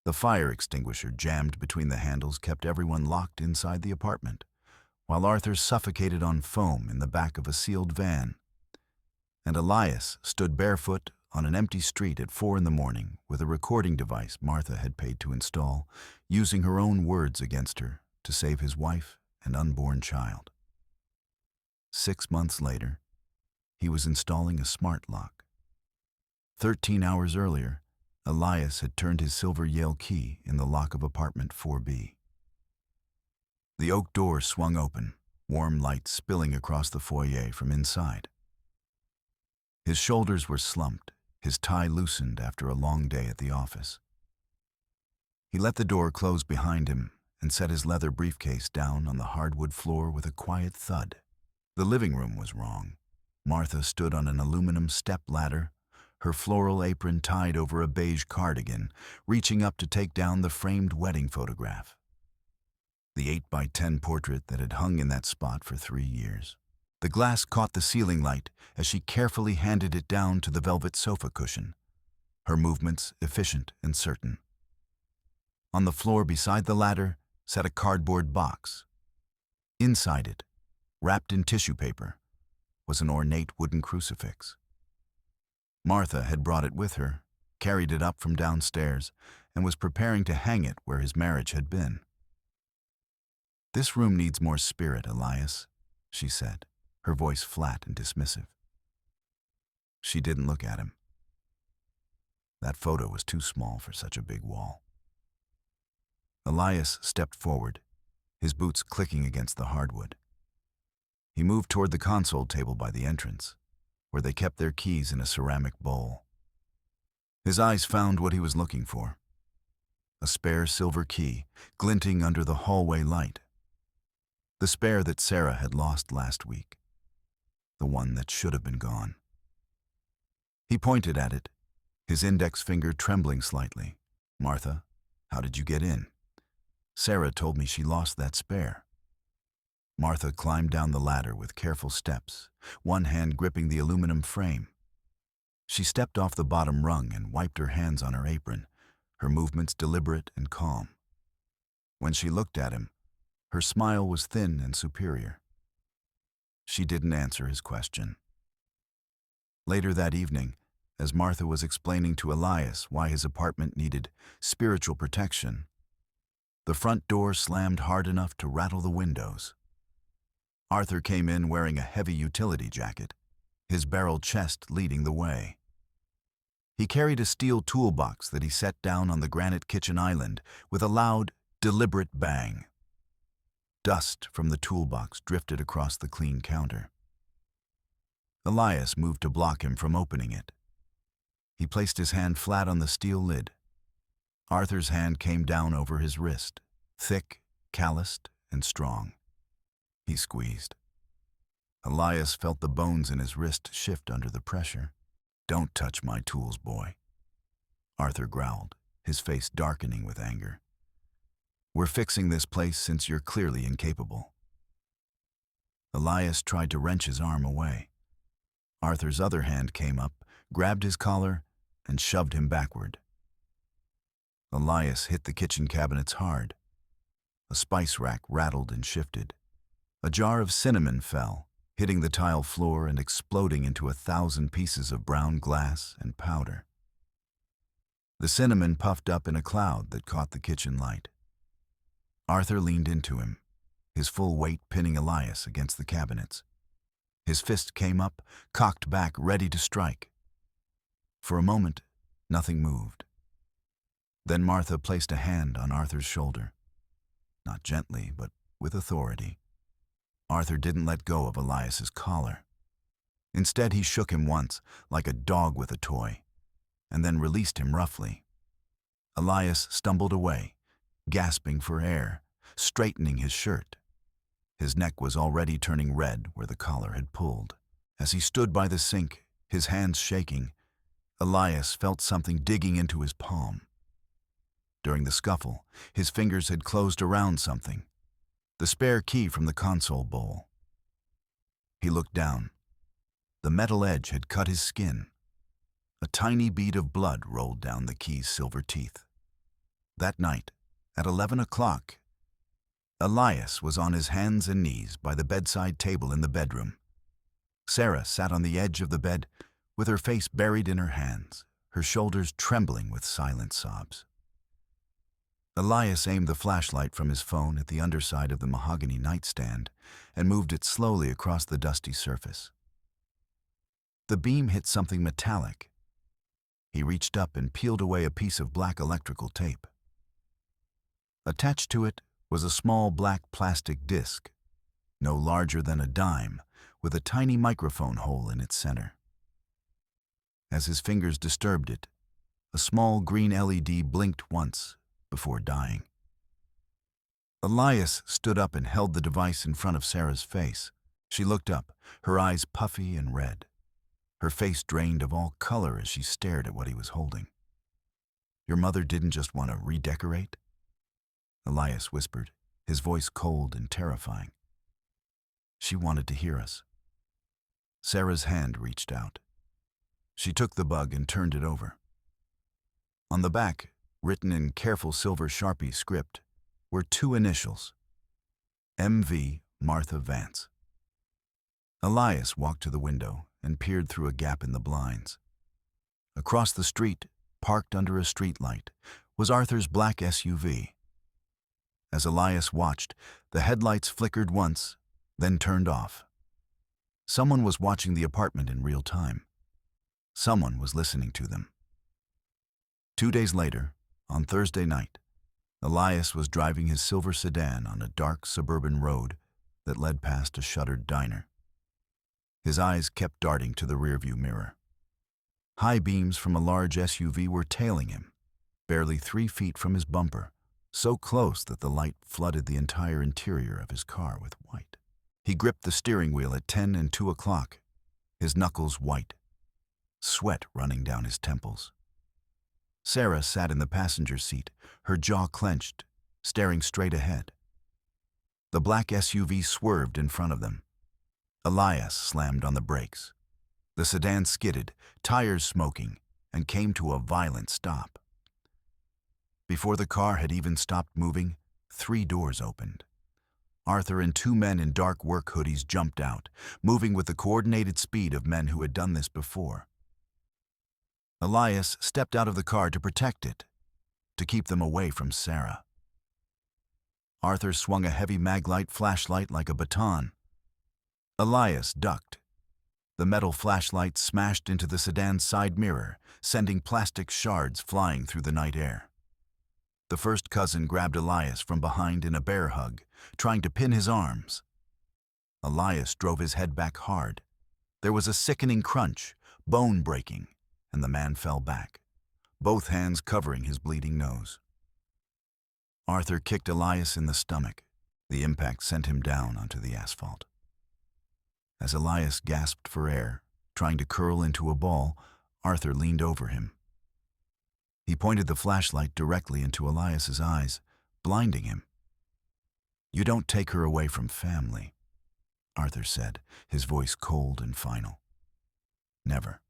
The fire extinguisher jammed between the handles kept everyone locked inside the apartment, while Arthur suffocated on foam in the back of a sealed van. And Elias stood barefoot on an empty street at 4 in the morning with a recording device Martha had paid to install, using her own words against her to save his wife and unborn child. 6 months later, he was installing a smart lock. 13 hours earlier, Elias had turned his silver Yale key in the lock of apartment 4B. The oak door swung open, warm light spilling across the foyer from inside. His shoulders were slumped, his tie loosened after a long day at the office. He let the door close behind him and set his leather briefcase down on the hardwood floor with a quiet thud. The living room was wrong. Martha stood on an aluminum step ladder, her floral apron tied over a beige cardigan, reaching up to take down the framed wedding photograph. The 8x10 portrait that had hung in that spot for 3 years. The glass caught the ceiling light as she carefully handed it down to the velvet sofa cushion, her movements efficient and certain. On the floor beside the ladder sat a cardboard box. Inside it, wrapped in tissue paper, was an ornate wooden crucifix. Martha had brought it with her, carried it up from downstairs, and was preparing to hang it where his marriage had been. "This room needs more spirit, Elias," she said, her voice flat and dismissive. She didn't look at him. That photo was too small for such a big wall. Elias stepped forward, his boots clicking against the hardwood. He moved toward the console table by the entrance, where they kept their keys in a ceramic bowl. His eyes found what he was looking for: a spare silver key glinting under the hallway light. The spare that Sarah had lost last week. The one that should have been gone. He pointed at it, his index finger trembling slightly. "Martha, how did you get in? Sarah told me she lost that spare." Martha climbed down the ladder with careful steps, one hand gripping the aluminum frame. She stepped off the bottom rung and wiped her hands on her apron, her movements deliberate and calm. When she looked at him, her smile was thin and superior. She didn't answer his question. Later that evening, as Martha was explaining to Elias why his apartment needed spiritual protection, the front door slammed hard enough to rattle the windows. Arthur came in wearing a heavy utility jacket, his barrel chest leading the way. He carried a steel toolbox that he set down on the granite kitchen island with a loud, deliberate bang. Dust from the toolbox drifted across the clean counter. Elias moved to block him from opening it. He placed his hand flat on the steel lid. Arthur's hand came down over his wrist, thick, calloused, and strong. He squeezed. Elias felt the bones in his wrist shift under the pressure. "Don't touch my tools, boy," Arthur growled, his face darkening with anger. "We're fixing this place since you're clearly incapable." Elias tried to wrench his arm away. Arthur's other hand came up, grabbed his collar, and shoved him backward. Elias hit the kitchen cabinets hard. A spice rack rattled and shifted. A jar of cinnamon fell, hitting the tile floor and exploding into 1,000 pieces of brown glass and powder. The cinnamon puffed up in a cloud that caught the kitchen light. Arthur leaned into him, his full weight pinning Elias against the cabinets. His fist came up, cocked back, ready to strike. For a moment, nothing moved. Then Martha placed a hand on Arthur's shoulder. Not gently, but with authority. Arthur didn't let go of Elias's collar. Instead, he shook him once, like a dog with a toy, and then released him roughly. Elias stumbled away, gasping for air, straightening his shirt. His neck was already turning red where the collar had pulled. As he stood by the sink, his hands shaking, Elias felt something digging into his palm. During the scuffle, his fingers had closed around something, the spare key from the console bowl. He looked down. The metal edge had cut his skin. A tiny bead of blood rolled down the key's silver teeth. That night, at 11 o'clock, Elias was on his hands and knees by the bedside table in the bedroom. Sarah sat on the edge of the bed with her face buried in her hands, her shoulders trembling with silent sobs. Elias aimed the flashlight from his phone at the underside of the mahogany nightstand and moved it slowly across the dusty surface. The beam hit something metallic. He reached up and peeled away a piece of black electrical tape. Attached to it was a small black plastic disc, no larger than a dime, with a tiny microphone hole in its center. As his fingers disturbed it, a small green LED blinked once before dying. Elias stood up and held the device in front of Sarah's face. She looked up, her eyes puffy and red. Her face drained of all color as she stared at what he was holding. "Your mother didn't just want to redecorate?" Elias whispered, his voice cold and terrifying. "She wanted to hear us." Sarah's hand reached out. She took the bug and turned it over. On the back, written in careful silver Sharpie script, were two initials: M.V. Martha Vance. Elias walked to the window and peered through a gap in the blinds. Across the street, parked under a streetlight, was Arthur's black SUV. As Elias watched, the headlights flickered once, then turned off. Someone was watching the apartment in real time. Someone was listening to them. 2 days later, on Thursday night, Elias was driving his silver sedan on a dark suburban road that led past a shuttered diner. His eyes kept darting to the rearview mirror. High beams from a large SUV were tailing him, barely 3 feet from his bumper, so close that the light flooded the entire interior of his car with white. He gripped the steering wheel at 10 and 2 o'clock, his knuckles white, sweat running down his temples. Sarah sat in the passenger seat, her jaw clenched, staring straight ahead. The black SUV swerved in front of them. Elias slammed on the brakes. The sedan skidded, tires smoking, and came to a violent stop. Before the car had even stopped moving, 3 doors opened. Arthur and 2 men in dark work hoodies jumped out, moving with the coordinated speed of men who had done this before. Elias stepped out of the car to protect it, to keep them away from Sarah. Arthur swung a heavy Maglite flashlight like a baton. Elias ducked. The metal flashlight smashed into the sedan's side mirror, sending plastic shards flying through the night air. The first cousin grabbed Elias from behind in a bear hug, trying to pin his arms. Elias drove his head back hard. There was a sickening crunch, bone breaking, and the man fell back, both hands covering his bleeding nose. Arthur kicked Elias in the stomach. The impact sent him down onto the asphalt. As Elias gasped for air, trying to curl into a ball, Arthur leaned over him. He pointed the flashlight directly into Elias's eyes, blinding him. "You don't take her away from family," Arthur said, his voice cold and final. "Never."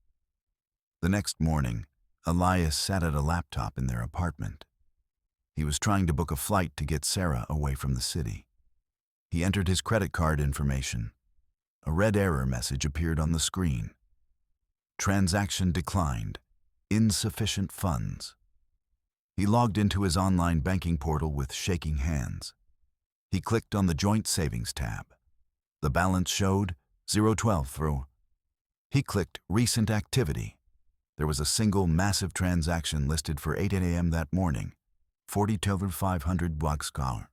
The next morning, Elias sat at a laptop in their apartment. He was trying to book a flight to get Sarah away from the city. He entered his credit card information. A red error message appeared on the screen. Transaction declined. Insufficient funds. He logged into his online banking portal with shaking hands. He clicked on the Joint Savings tab. The balance showed 012 through. He clicked Recent Activity. There was a single massive transaction listed for 8 a.m. that morning, 42,500 Bogskar.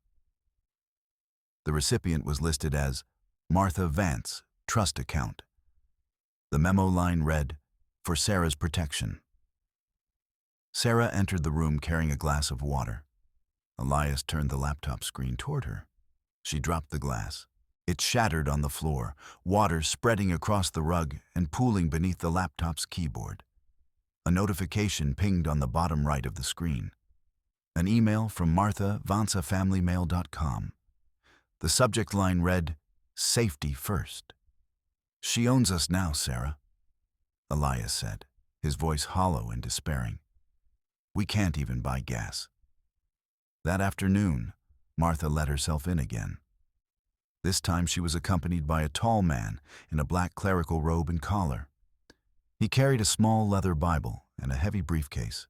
The recipient was listed as Martha Vance, trust account. The memo line read, "For Sarah's protection." Sarah entered the room carrying a glass of water. Elias turned the laptop screen toward her. She dropped the glass. It shattered on the floor, water spreading across the rug and pooling beneath the laptop's keyboard. A notification pinged on the bottom right of the screen. An email from Martha Vance familymail.com. The subject line read, "Safety first." "She owns us now, Sarah," Elias said, his voice hollow and despairing. "We can't even buy gas." That afternoon, Martha let herself in again. This time she was accompanied by a tall man in a black clerical robe and collar. He carried a small leather Bible and a heavy briefcase.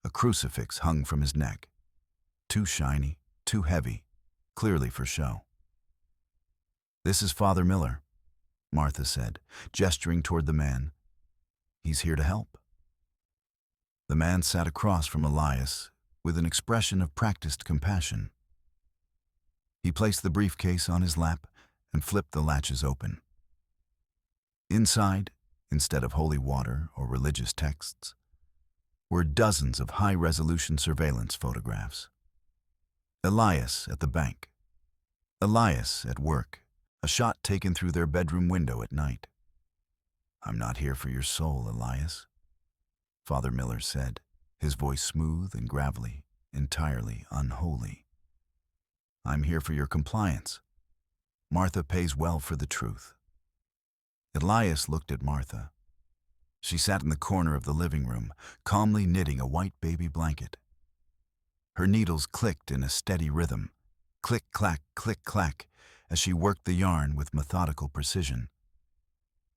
A crucifix hung from his neck. Too shiny, too heavy, clearly for show. "This is Father Miller," Martha said, gesturing toward the man. "He's here to help." The man sat across from Elias with an expression of practiced compassion. He placed the briefcase on his lap and flipped the latches open. Inside, instead of holy water or religious texts, were dozens of high-resolution surveillance photographs. Elias at the bank. Elias at work, a shot taken through their bedroom window at night. "I'm not here for your soul, Elias," Father Miller said, his voice smooth and gravelly, entirely unholy. "I'm here for your compliance. Martha pays well for the truth." Elias looked at Martha. She sat in the corner of the living room, calmly knitting a white baby blanket. Her needles clicked in a steady rhythm, click-clack, as she worked the yarn with methodical precision.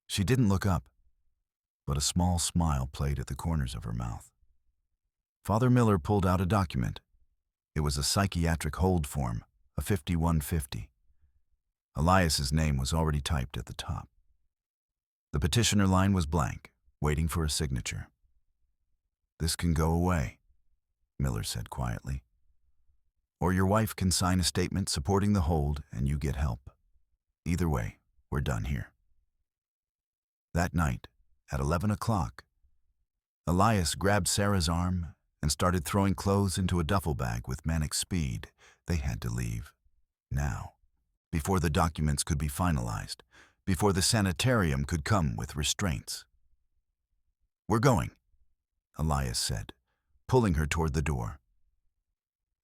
She didn't look up, but a small smile played at the corners of her mouth. Father Miller pulled out a document. It was a psychiatric hold form, a 5150. Elias's name was already typed at the top. The petitioner line was blank, waiting for a signature. "This can go away," Miller said quietly. "Or your wife can sign a statement supporting the hold and you get help. Either way, we're done here." That night, at 11 o'clock, Elias grabbed Sarah's arm and started throwing clothes into a duffel bag with manic speed. They had to leave. Now, before the documents could be finalized, before the sanitarium could come with restraints. "We're going," Elias said, pulling her toward the door.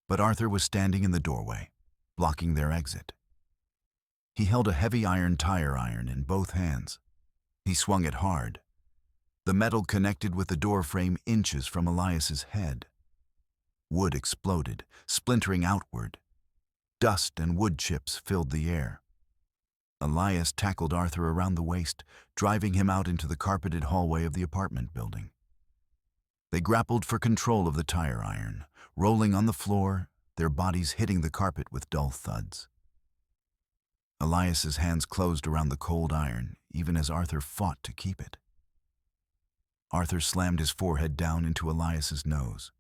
But Arthur was standing in the doorway, blocking their exit. He held a heavy iron tire iron in both hands. He swung it hard. The metal connected with the door frame inches from Elias's head. Wood exploded, splintering outward. Dust and wood chips filled the air. Elias tackled Arthur around the waist, driving him out into the carpeted hallway of the apartment building. They grappled for control of the tire iron, rolling on the floor, their bodies hitting the carpet with dull thuds. Elias's hands closed around the cold iron, even as Arthur fought to keep it. Arthur slammed his forehead down into Elias's nose.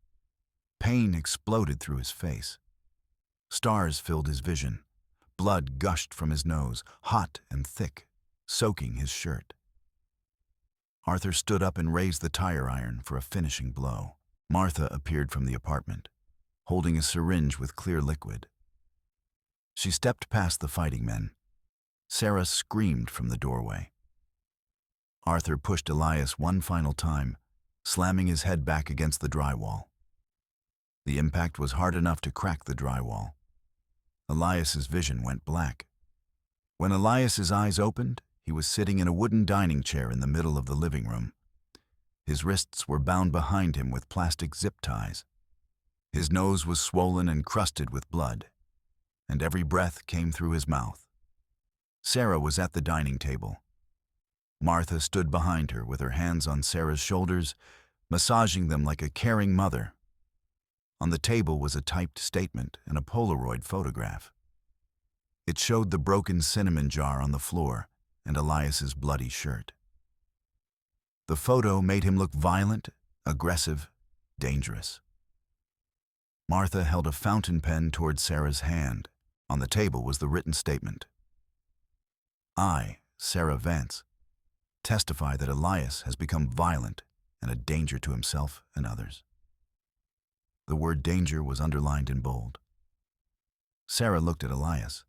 Pain exploded through his face. Stars filled his vision. Blood gushed from his nose, hot and thick, soaking his shirt. Arthur stood up and raised the tire iron for a finishing blow. Martha appeared from the apartment, holding a syringe with clear liquid. She stepped past the fighting men. Sarah screamed from the doorway. Arthur pushed Elias one final time, slamming his head back against the drywall. The impact was hard enough to crack the drywall. Elias's vision went black. When Elias's eyes opened, he was sitting in a wooden dining chair in the middle of the living room. His wrists were bound behind him with plastic zip ties. His nose was swollen and crusted with blood, and every breath came through his mouth. Sarah was at the dining table. Martha stood behind her with her hands on Sarah's shoulders, massaging them like a caring mother. On the table was a typed statement and a Polaroid photograph. It showed the broken cinnamon jar on the floor and Elias's bloody shirt. The photo made him look violent, aggressive, dangerous. Martha held a fountain pen toward Sarah's hand. On the table was the written statement. "I, Sarah Vance, testify that Elias has become violent and a danger to himself and others." The word danger was underlined in bold. Sarah looked at Elias.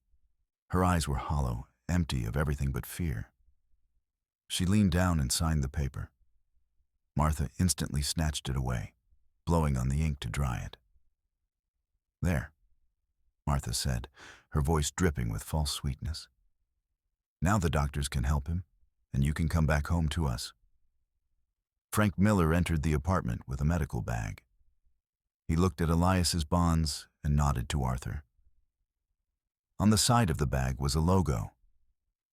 Her eyes were hollow, empty of everything but fear. She leaned down and signed the paper. Martha instantly snatched it away, blowing on the ink to dry it. "There," Martha said, her voice dripping with false sweetness. "Now the doctors can help him, and you can come back home to us." Frank Miller entered the apartment with a medical bag. He looked at Elias's bonds and nodded to Arthur. On the side of the bag was a logo,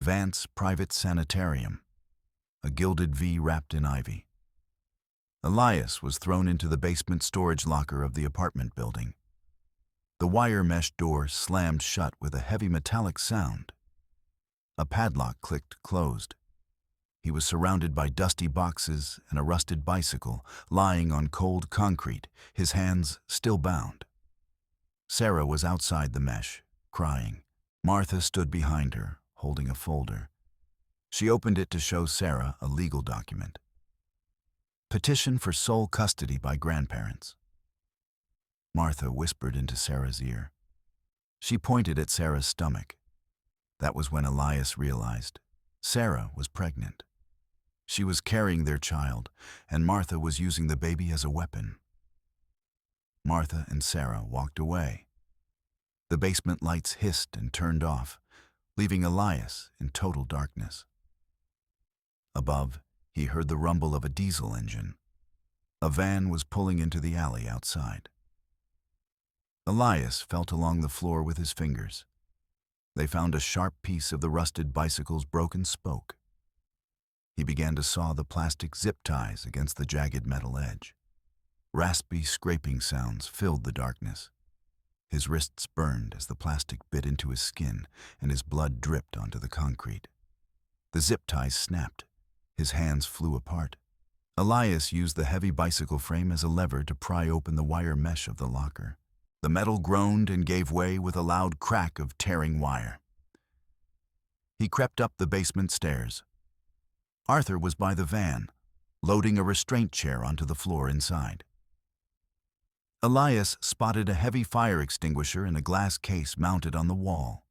Vance Private Sanitarium, a gilded V wrapped in ivy. Elias was thrown into the basement storage locker of the apartment building. The wire mesh door slammed shut with a heavy metallic sound. A padlock clicked closed. He was surrounded by dusty boxes and a rusted bicycle lying on cold concrete, his hands still bound. Sarah was outside the mesh, crying. Martha stood behind her, holding a folder. She opened it to show Sarah a legal document. Petition for sole custody by grandparents. Martha whispered into Sarah's ear. She pointed at Sarah's stomach. That was when Elias realized Sarah was pregnant. She was carrying their child, and Martha was using the baby as a weapon. Martha and Sarah walked away. The basement lights hissed and turned off, leaving Elias in total darkness. Above, he heard the rumble of a diesel engine. A van was pulling into the alley outside. Elias felt along the floor with his fingers. They found a sharp piece of the rusted bicycle's broken spoke. He began to saw the plastic zip ties against the jagged metal edge. Raspy, scraping sounds filled the darkness. His wrists burned as the plastic bit into his skin and his blood dripped onto the concrete. The zip ties snapped. His hands flew apart. Elias used the heavy bicycle frame as a lever to pry open the wire mesh of the locker. The metal groaned and gave way with a loud crack of tearing wire. He crept up the basement stairs. Arthur was by the van, loading a restraint chair onto the floor inside. Elias spotted a heavy fire extinguisher in a glass case mounted on the wall.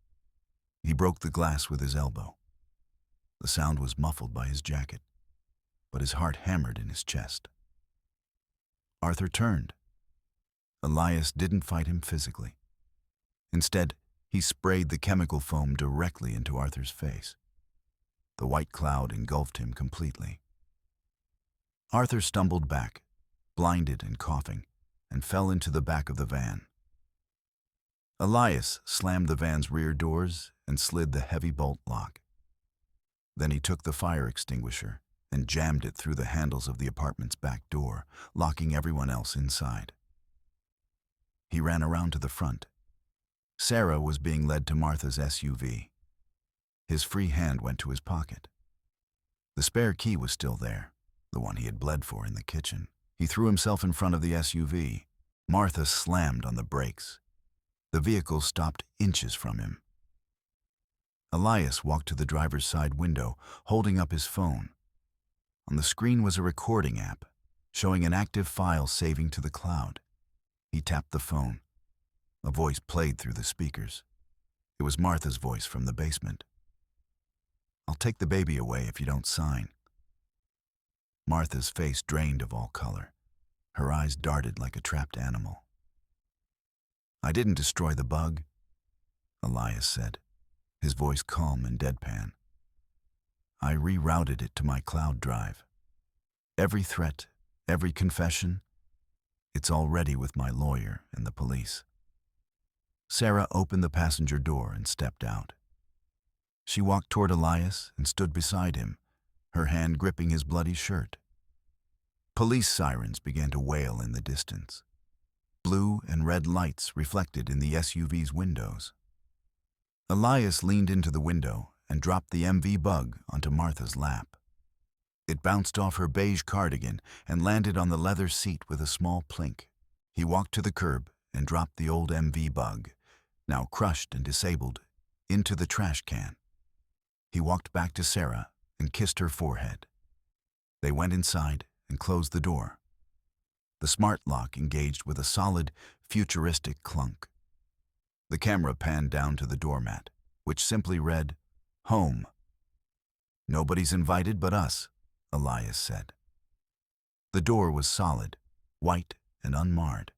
He broke the glass with his elbow. The sound was muffled by his jacket, but his heart hammered in his chest. Arthur turned. Elias didn't fight him physically. Instead, he sprayed the chemical foam directly into Arthur's face. The white cloud engulfed him completely. Arthur stumbled back, blinded and coughing, and fell into the back of the van. Elias slammed the van's rear doors and slid the heavy bolt lock. Then he took the fire extinguisher and jammed it through the handles of the apartment's back door, locking everyone else inside. He ran around to the front. Sarah was being led to Martha's SUV. His free hand went to his pocket. The spare key was still there, the one he had bled for in the kitchen. He threw himself in front of the SUV. Martha slammed on the brakes. The vehicle stopped inches from him. Elias walked to the driver's side window, holding up his phone. On the screen was a recording app, showing an active file saving to the cloud. He tapped the phone. A voice played through the speakers. It was Martha's voice from the basement. "I'll take the baby away if you don't sign." Martha's face drained of all color. Her eyes darted like a trapped animal. "I didn't destroy the bug," Elias said, his voice calm and deadpan. "I rerouted it to my cloud drive. Every threat, every confession, it's all ready with my lawyer and the police." Sarah opened the passenger door and stepped out. She walked toward Elias and stood beside him, her hand gripping his bloody shirt. Police sirens began to wail in the distance. Blue and red lights reflected in the SUV's windows. Elias leaned into the window and dropped the MV bug onto Martha's lap. It bounced off her beige cardigan and landed on the leather seat with a small plink. He walked to the curb and dropped the old MV bug, now crushed and disabled, into the trash can. He walked back to Sarah and kissed her forehead. They went inside and closed the door. The smart lock engaged with a solid, futuristic clunk. The camera panned down to the doormat, which simply read, "Home." "Nobody's invited but us," Elias said. The door was solid, white and unmarred.